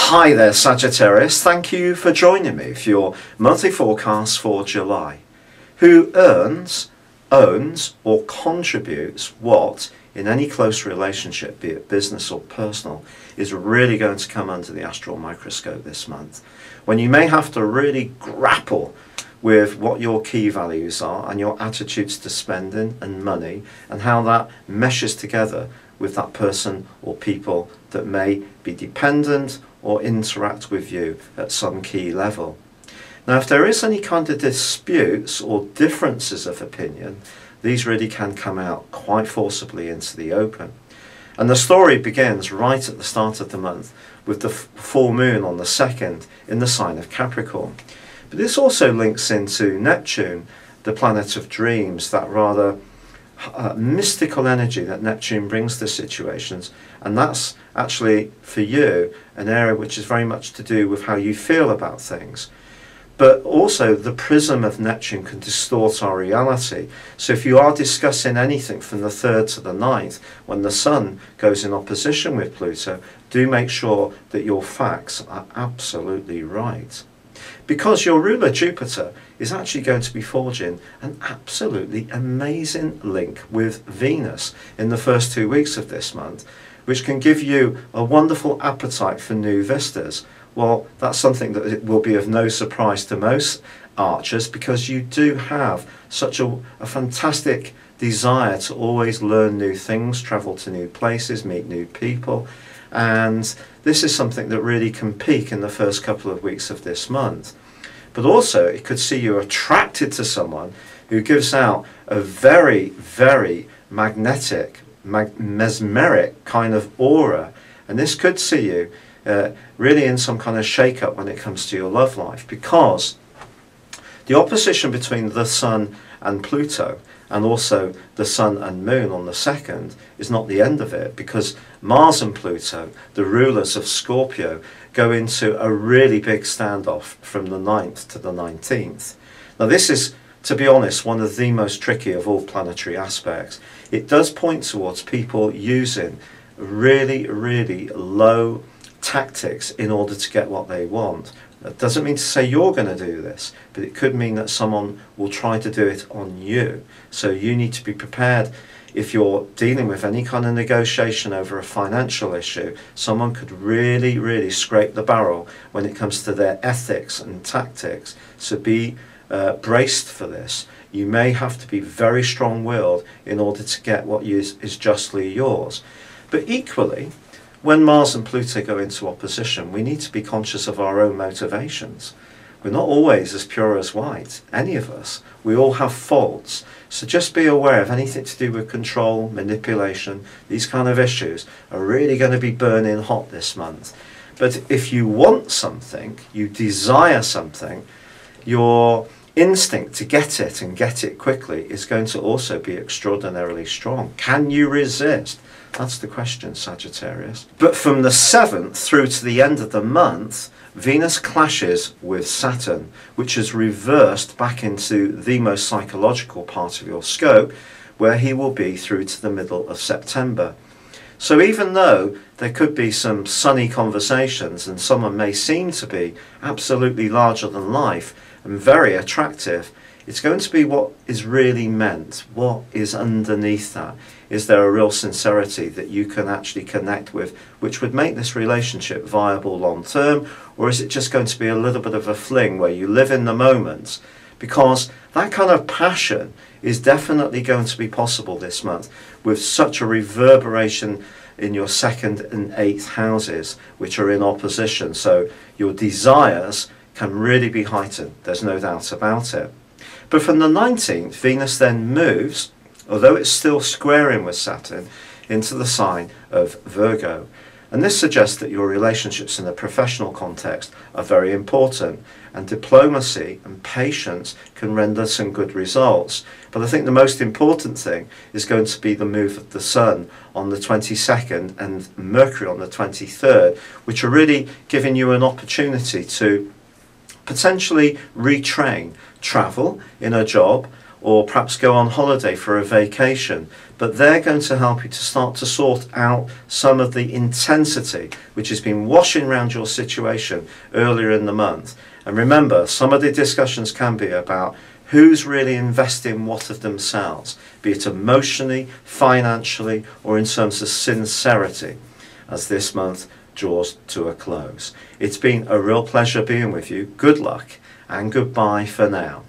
Hi there, Sagittarius. Thank you for joining me for your monthly forecast for July. Who earns, owns or contributes what in any close relationship, be it business or personal, is really going to come under the astral microscope this month. When you may have to really grapple with what your key values are and your attitudes to spending and money and how that meshes together with that person or people that may be dependent or interact with you at some key level. Now, if there is any kind of disputes or differences of opinion, these really can come out quite forcibly into the open. And the story begins right at the start of the month with the full moon on the 2nd in the sign of Capricorn. But this also links into Neptune, the planet of dreams, that rather mystical energy that Neptune brings to situations, and that's actually for you an area which is very much to do with how you feel about things. But also the prism of Neptune can distort our reality. So if you are discussing anything from the 3rd to the 9th, when the Sun goes in opposition with Pluto, do make sure that your facts are absolutely right. Because your ruler Jupiter is actually going to be forging an absolutely amazing link with Venus in the first 2 weeks of this month, which can give you a wonderful appetite for new vistas. Well, that's something that will be of no surprise to most archers, because you do have such a fantastic desire to always learn new things, travel to new places, meet new people. And this is something that really can peak in the first couple of weeks of this month. But also it could see you attracted to someone who gives out a very, very magnetic, mesmeric kind of aura. And this could see you really in some kind of shake-up when it comes to your love life, because the opposition between the Sun and Pluto, and also the Sun and Moon on the 2nd, is not the end of it, because Mars and Pluto, the rulers of Scorpio, go into a really big standoff from the 9th to the 19th. Now this is, to be honest, one of the most tricky of all planetary aspects. It does point towards people using really, really low tactics in order to get what they want. That doesn't mean to say you're going to do this, but it could mean that someone will try to do it on you. So you need to be prepared. If you're dealing with any kind of negotiation over a financial issue, someone could really, really scrape the barrel when it comes to their ethics and tactics. So be braced for this. You may have to be very strong-willed in order to get what is justly yours. But equally, when Mars and Pluto go into opposition, we need to be conscious of our own motivations. We're not always as pure as white, any of us. We all have faults. So just be aware of anything to do with control, manipulation, these kind of issues are really going to be burning hot this month. But if you want something, you desire something, your instinct to get it and get it quickly is going to also be extraordinarily strong. Can you resist? That's the question, Sagittarius. But from the 7th through to the end of the month, Venus clashes with Saturn, which is reversed back into the most psychological part of your scope, where he will be through to the middle of September. So even though there could be some sunny conversations and someone may seem to be absolutely larger than life and very attractive, it's going to be what is really meant, what is underneath that. Is there a real sincerity that you can actually connect with, which would make this relationship viable long term? Or is it just going to be a little bit of a fling where you live in the moment? Because that kind of passion is definitely going to be possible this month with such a reverberation in your 2nd and 8th houses, which are in opposition. So your desires can really be heightened. There's no doubt about it. But from the 19th, Venus then moves, although it's still squaring with Saturn, into the sign of Virgo. And this suggests that your relationships in the professional context are very important, and diplomacy and patience can render some good results. But I think the most important thing is going to be the move of the Sun on the 22nd and Mercury on the 23rd, which are really giving you an opportunity to potentially retrain, travel in a job, or perhaps go on holiday for a vacation, but they're going to help you to start to sort out some of the intensity which has been washing around your situation earlier in the month. And remember, some of the discussions can be about who's really investing what of themselves, be it emotionally, financially, or in terms of sincerity, as this month draws to a close. It's been a real pleasure being with you. Good luck and goodbye for now.